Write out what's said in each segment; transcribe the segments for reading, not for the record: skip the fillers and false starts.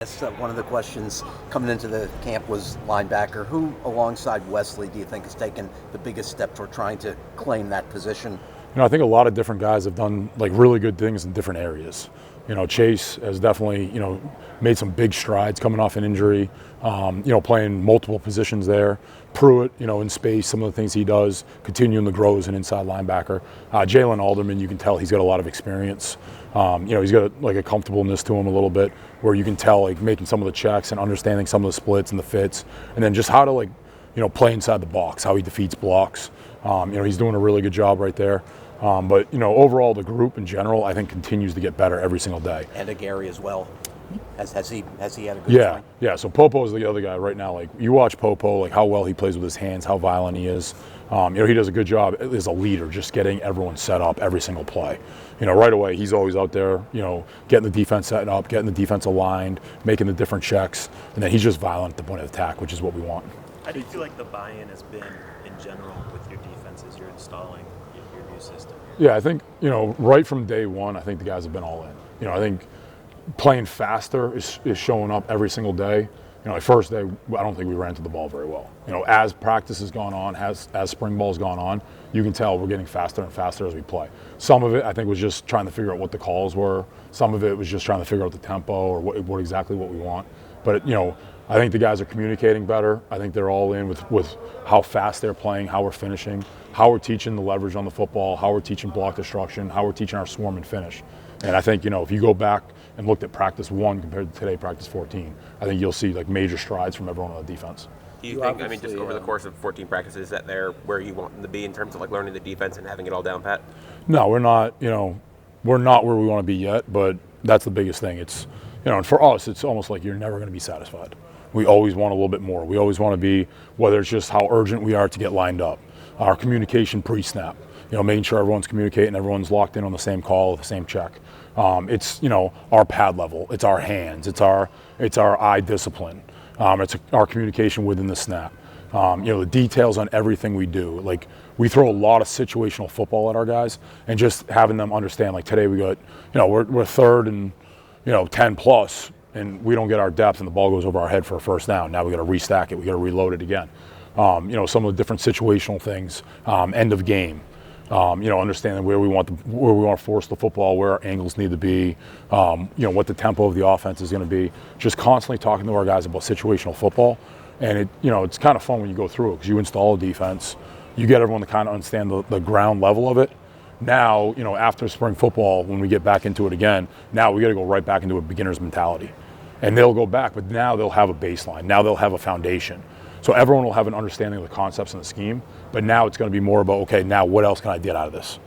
One of the questions coming into the camp was linebacker. Who, alongside Wesley, do you think has taken the biggest step toward trying to claim that position? I think a lot of different guys have done like really good things in different areas. Chase has definitely, made some big strides coming off an injury, playing multiple positions there. Pruitt, in space, some of the things he does, continuing to grow as an inside linebacker. Jalen Alderman, you can tell he's got a lot of experience. He's got like a comfortableness to him a little bit where you can tell like making some of the checks and understanding some of the splits and the fits, and then just how to play inside the box, how he defeats blocks. He's doing a really good job right there. But overall, the group in general, I think, continues to get better every single day. And Gary as well. Has he had a good spring? Yeah. So Popo is the other guy right now. Like you watch Popo, like how well he plays with his hands, how violent he is. He does a good job as a leader, just getting everyone set up every single play. Right away, he's always out there, getting the defense set up, getting the defense aligned, making the different checks, and then he's just violent at the point of attack, which is what we want. How do you feel like the buy-in has been in general with your defense as you're installing your new system? Yeah, I think, right from day one, I think the guys have been all in. I think playing faster is showing up every single day. Like first day, I don't think we ran to the ball very well. As practice has gone on, as spring ball's gone on, you can tell we're getting faster and faster as we play. Some of it, I think, was just trying to figure out what the calls were. Some of it was just trying to figure out the tempo or what exactly what we want. But, I think the guys are communicating better. I think they're all in with how fast they're playing, how we're finishing, how we're teaching the leverage on the football, how we're teaching block destruction, how we're teaching our swarm and finish. And I think, if you go back and looked at practice 1 compared to today, practice 14, I think you'll see like major strides from everyone on the defense. Do you think, just over the course of 14 practices, that they're where you want them to be in terms of like learning the defense and having it all down pat? No, we're not, we're not where we want to be yet, but that's the biggest thing. It's, and for us, it's almost like you're never going to be satisfied. We always want a little bit more. We always want to be, whether it's just how urgent we are to get lined up, our communication pre-snap, making sure everyone's communicating, everyone's locked in on the same call, the same check. It's, our pad level, it's our hands, it's our eye discipline, it's our communication within the snap. The details on everything we do. Like we throw a lot of situational football at our guys, and just having them understand, like today we got, we're third and 10 plus, and we don't get our depth, and the ball goes over our head for a first down. Now we got to restack it, we got to reload it again. Some of the different situational things, end of game. Understanding where we want to force the football, where our angles need to be, what the tempo of the offense is going to be. Just constantly talking to our guys about situational football, and it's kind of fun when you go through it because you install a defense, you get everyone to kind of understand the ground level of it. Now, after spring football, when we get back into it again, now we got to go right back into a beginner's mentality, and they'll go back, but now they'll have a baseline. Now they'll have a foundation. So everyone will have an understanding of the concepts and the scheme, but now it's going to be more about, okay, now what else can I get out of this?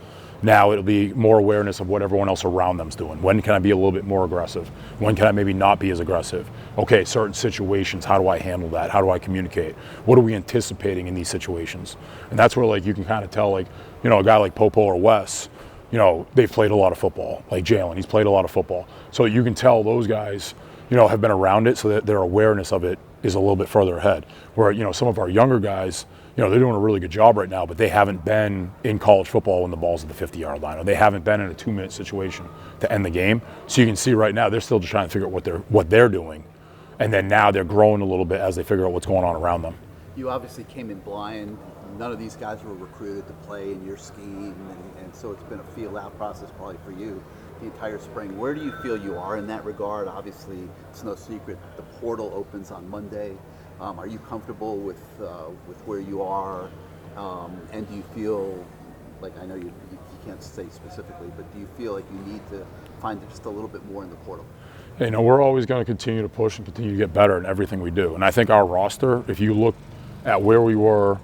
Now it'll be more awareness of what everyone else around them's doing. When can I be a little bit more aggressive? When can I maybe not be as aggressive? Okay, certain situations, how do I handle that? How do I communicate? What are we anticipating in these situations? And that's where like you can kind of tell like, a guy like Popo or Wes, they've played a lot of football. Like Jalen, he's played a lot of football. So you can tell those guys, have been around it so that their awareness of it is a little bit further ahead. Where, some of our younger guys, they're doing a really good job right now, but they haven't been in college football when the ball's at the 50-yard line, or they haven't been in a 2-minute situation to end the game. So you can see right now they're still just trying to figure out what they're doing, and then now they're growing a little bit as they figure out what's going on around them. You obviously came in blind. None of these guys were recruited to play in your scheme, and so it's been a feel-out process probably for you the entire spring. Where do you feel you are in that regard? Obviously, it's no secret the portal opens on Monday. Are you comfortable with where you are? And do you feel like, I know you can't say specifically, but do you feel like you need to find just a little bit more in the portal? We're always going to continue to push and continue to get better in everything we do. And I think our roster, if you look at where we were,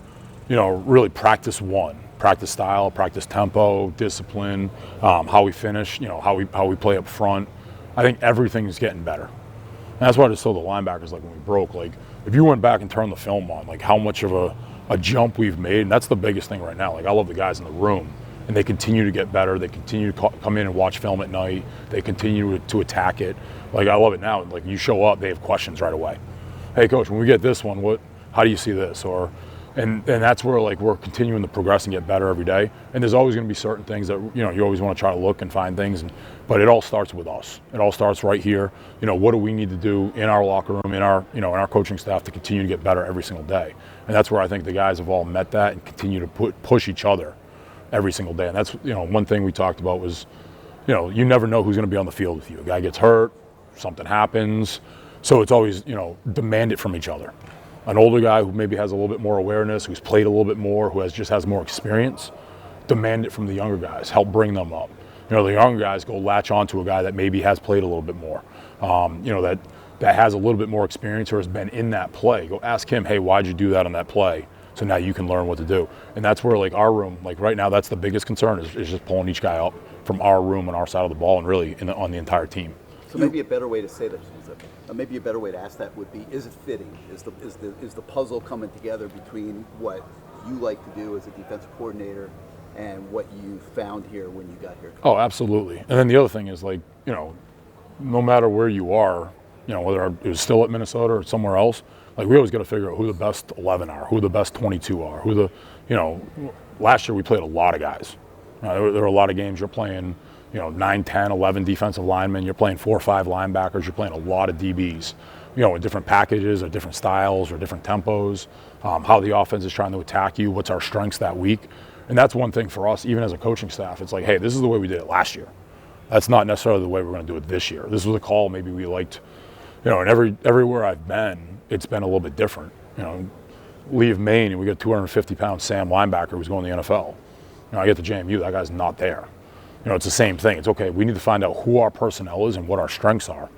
really practice 1, practice style, practice tempo, discipline, how we finish, how we play up front. I think everything is getting better. And that's why I just told the linebackers, like when we broke, like if you went back and turned the film on, like how much of a jump we've made, and that's the biggest thing right now. Like I love the guys in the room, and they continue to get better. They continue to come in and watch film at night. They continue to attack it. Like I love it now. Like you show up, they have questions right away. Hey coach, when we get this one, how do you see this? Or And that's where like we're continuing to progress and get better every day. And there's always going to be certain things that you always want to try to look and find things. But it all starts with us. It all starts right here. What do we need to do in our locker room, in our in our coaching staff to continue to get better every single day? And that's where I think the guys have all met that and continue to push each other every single day. And that's one thing we talked about was you never know who's going to be on the field with you. A guy gets hurt, something happens, so it's always demand it from each other. An older guy who maybe has a little bit more awareness, who's played a little bit more, who just has more experience, demand it from the younger guys, help bring them up. The younger guys go latch on to a guy that maybe has played a little bit more, that has a little bit more experience or has been in that play. Go ask him, hey, why'd you do that on that play? So now you can learn what to do. And that's where like our room, like right now, that's the biggest concern is just pulling each guy up from our room and our side of the ball and really on the entire team. So maybe a better way to say that, maybe a better way to ask that would be: is it fitting? Is the puzzle coming together between what you like to do as a defensive coordinator and what you found here when you got here? Oh, absolutely. And then the other thing is like no matter where you are, whether it was still at Minnesota or somewhere else, like we always got to figure out who the best 11 are, who the best 22 are, who the last year we played a lot of guys. There were a lot of games you're playing. 9, 10, 11 defensive linemen. You're playing 4 or 5 linebackers. You're playing a lot of DBs, in different packages or different styles or different tempos, how the offense is trying to attack you, what's our strengths that week. And that's one thing for us, even as a coaching staff. It's like, hey, this is the way we did it last year. That's not necessarily the way we're going to do it this year. This was a call maybe we liked, and everywhere I've been, it's been a little bit different. Leave Maine and we got 250-pound Sam linebacker who's going to the NFL. I get to JMU, that guy's not there. It's the same thing. It's okay. We need to find out who our personnel is and what our strengths are,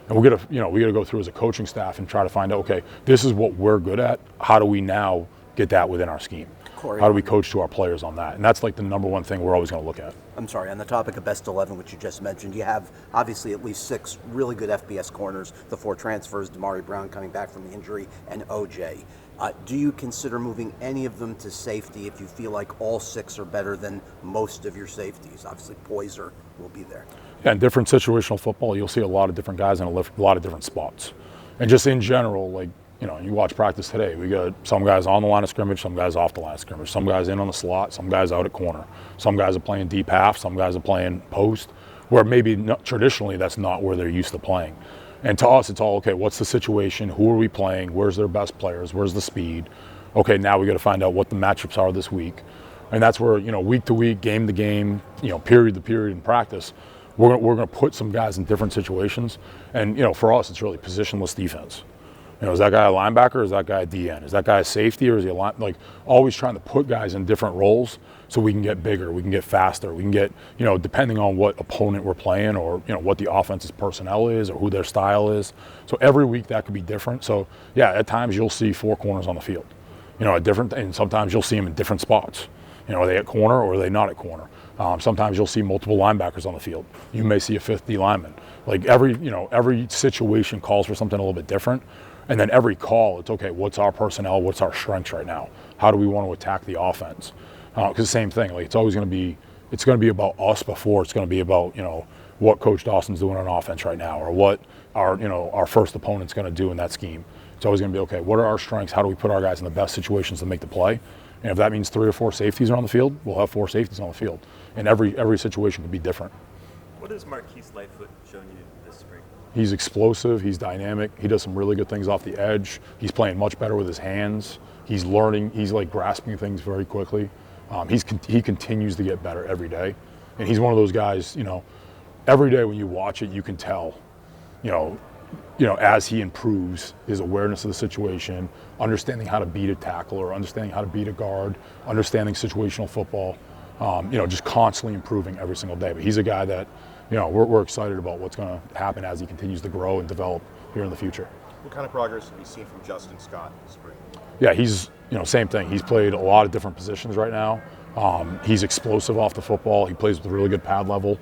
and we got to go through as a coaching staff and try to find out. Okay, this is what we're good at. How do we now get that within our scheme? Corey, how do we coach to our players on that? And that's like the number one thing we're always going to look at. I'm sorry, on the topic of best 11, which you just mentioned, you have obviously at least 6 really good FBS corners, the 4 transfers, Damari Brown coming back from the injury, and OJ. Do you consider moving any of them to safety if you feel like all 6 are better than most of your safeties? Obviously, Poyser will be there. Yeah, in different situational football, you'll see a lot of different guys in a lot of different spots. And just in general, like, you watch practice today, we got some guys on the line of scrimmage, some guys off the line of scrimmage, some guys in on the slot, some guys out at corner, some guys are playing deep half, some guys are playing post, where maybe traditionally that's not where they're used to playing. And to us, it's all, okay, what's the situation? Who are we playing? Where's their best players? Where's the speed? Okay, now we got to find out what the matchups are this week. And that's where, week to week, game to game, period to period in practice, we're going to put some guys in different situations. And, for us, it's really positionless defense. Is that guy a linebacker or is that guy a DN? Is that guy a safety or is he a line? Like, always trying to put guys in different roles so we can get bigger, we can get faster, we can get, depending on what opponent we're playing or, what the offense's personnel is or who their style is. So every week that could be different. So, yeah, at times you'll see 4 corners on the field, and sometimes you'll see them in different spots. Are they at corner or are they not at corner? Sometimes you'll see multiple linebackers on the field. You may see a 5th D lineman. Like every situation calls for something a little bit different. And then every call, it's okay, what's our personnel, what's our strengths right now? How do we want to attack the offense? Because same thing, like it's always going to be about us before it's going to be about, what Coach Dawson's doing on offense right now or what our first opponent's going to do in that scheme. It's always going to be, okay, what are our strengths? How do we put our guys in the best situations to make the play? And if that means 3 or 4 safeties are on the field, we'll have 4 safeties on the field. And every situation can be different. What has Marquise Lightfoot shown you this spring? He's explosive. He's dynamic. He does some really good things off the edge. He's playing much better with his hands. He's learning. He's like grasping things very quickly. He continues to get better every day. And he's one of those guys, every day when you watch it, you can tell, as he improves his awareness of the situation, understanding how to beat a tackle or understanding how to beat a guard, understanding situational football, just constantly improving every single day. But he's a guy that, we're excited about what's going to happen as he continues to grow and develop here in the future. What kind of progress have you seen from Justin Scott this spring? Yeah, he's, same thing. He's played a lot of different positions right now. He's explosive off the football. He plays with a really good pad level.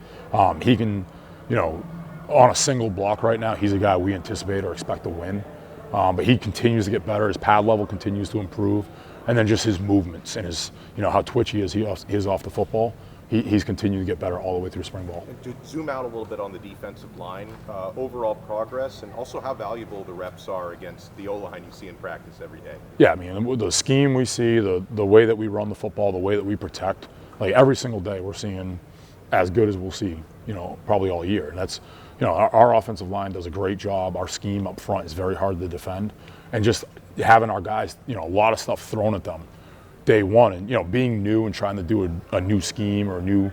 He can, on a single block right now, he's a guy we anticipate or expect to win. But he continues to get better. His pad level continues to improve. And then just his movements and his, how twitchy he is off the football. he's continued to get better all the way through spring ball. And to zoom out a little bit on the defensive line, overall progress, and also how valuable the reps are against the O-line you see in practice every day. Yeah, I mean, the scheme we see, the way that we run the football, the way that we protect, like every single day we're seeing as good as we'll see, probably all year. And that's, our offensive line does a great job. Our scheme up front is very hard to defend. And just having our guys, a lot of stuff thrown at them day one, and being new and trying to do a new scheme or a new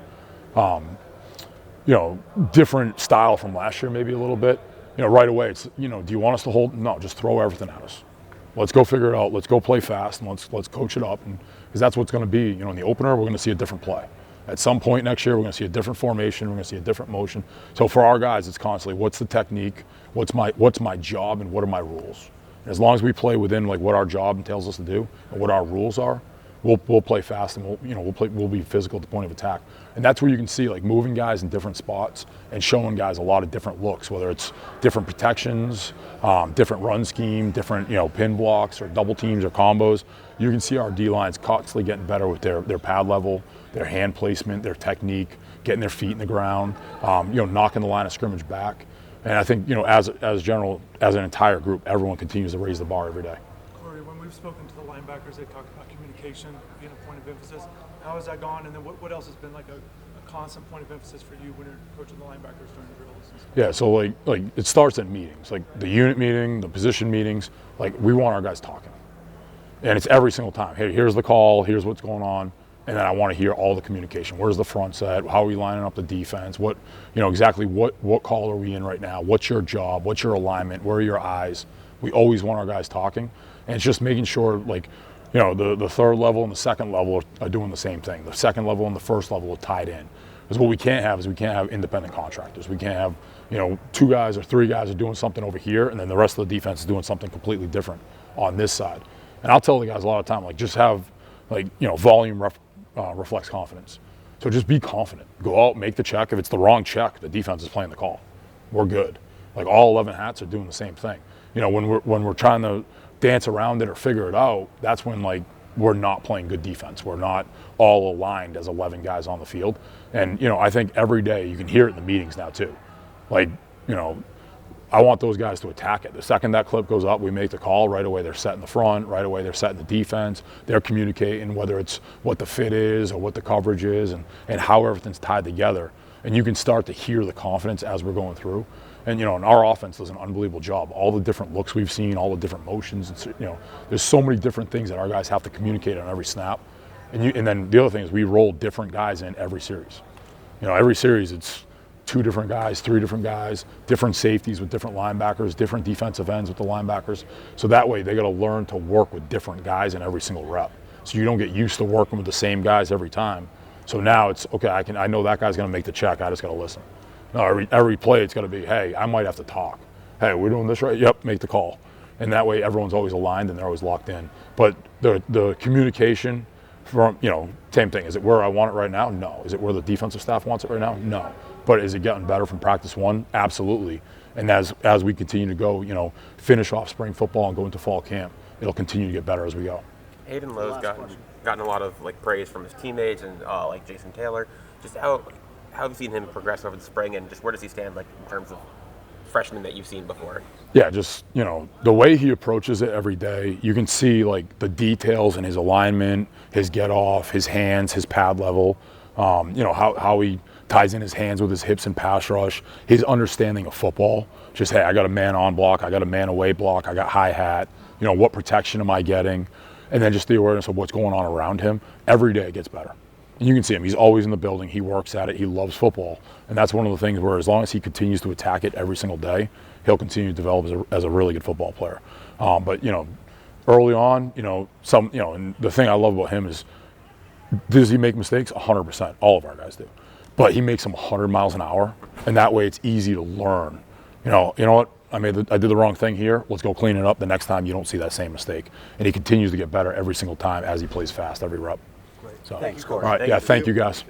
different style from last year, maybe a little bit, right away it's, do you want us to hold? No, just throw everything at us. Let's go figure it out. Let's go play fast, and let's coach it up, and because that's what's going to be. In the opener we're going to see a different play. At some point next year we're going to see a different formation. We're going to see a different motion. So for our guys, it's constantly what's the technique, what's my job, and what are my rules. And as long as we play within like what our job entails us to do and what our rules are, we'll play fast, and we'll be physical at the point of attack. And that's where you can see like moving guys in different spots and showing guys a lot of different looks, whether it's different protections, different run scheme, different pin blocks or double teams or combos. You can see our D-lines constantly getting better with their pad level, their hand placement, their technique, getting their feet in the ground, knocking the line of scrimmage back. And I think as an entire group, everyone continues to raise the bar every day. Corey, when we've spoken to the linebackers, they talked about communication being a point of emphasis. How has that gone? And then what else has been like a constant point of emphasis for you when you're coaching the linebackers during the drills? Yeah, so like it starts in meetings, like the unit meeting, the position meetings. Like we want our guys talking, and it's every single time. Hey, here's the call. Here's what's going on. And then I want to hear all the communication. Where's the front set? How are we lining up the defense? What, exactly what call are we in right now? What's your job? What's your alignment? Where are your eyes? We always want our guys talking. And it's just making sure, like, the third level and the second level are doing the same thing. The second level and the first level are tied in. Because what we can't have is we can't have independent contractors. We can't have, 2 guys or 3 guys are doing something over here, and then the rest of the defense is doing something completely different on this side. And I'll tell the guys a lot of time, like, just have, volume reflects confidence. So just be confident. Go out, make the check. If it's the wrong check, the defense is playing the call. We're good. Like all 11 hats are doing the same thing. When we're trying to dance around it or figure it out, that's when we're not playing good defense. We're not all aligned as 11 guys on the field. And I think every day you can hear it in the meetings now too. I want those guys to attack it. The second that clip goes up, we make the call. Right away, they're setting the front. Right away, they're setting the defense. They're communicating whether it's what the fit is or what the coverage is and how everything's tied together. And you can start to hear the confidence as we're going through. And, and our offense does an unbelievable job. All the different looks we've seen, all the different motions. There's so many different things that our guys have to communicate on every snap. And then the other thing is we roll different guys in every series. Every series it's 2 different guys, 3 different guys, different safeties with different linebackers, different defensive ends with the linebackers. So that way they got to learn to work with different guys in every single rep. So you don't get used to working with the same guys every time. So now it's, okay, I know that guy's going to make the check. I just got to listen. No, every play it's got to be, hey, I might have to talk. Hey, we're doing this right? Yep, make the call. And that way everyone's always aligned and they're always locked in. But the communication from, same thing. Is it where I want it right now? No. Is it where the defensive staff wants it right now? No. But is it getting better from practice 1? Absolutely. And as we continue to go, finish off spring football and go into fall camp, it'll continue to get better as we go. Hayden Lowe's gotten a lot of praise from his teammates and like Jason Taylor. Just how have you seen him progress over the spring, and just where does he stand in terms of freshmen that you've seen before? Yeah, just the way he approaches it every day, you can see the details in his alignment, his get off, his hands, his pad level, how he ties in his hands with his hips and pass rush, his understanding of football. Just, hey, I got a man on block, I got a man away block, I got high hat, what protection am I getting? And then just the awareness of what's going on around him. Every day it gets better. And you can see him, he's always in the building, he works at it, he loves football. And that's one of the things where as long as he continues to attack it every single day, he'll continue to develop as a really good football player. But early on, and the thing I love about him is, does he make mistakes? 100%, all of our guys do. But he makes them 100 miles an hour, and that way it's easy to learn. You know what? I did the wrong thing here. Let's go clean it up. The next time you don't see that same mistake. And he continues to get better every single time as he plays fast every rep. Great. So, thanks, Corey. All right, thank you guys.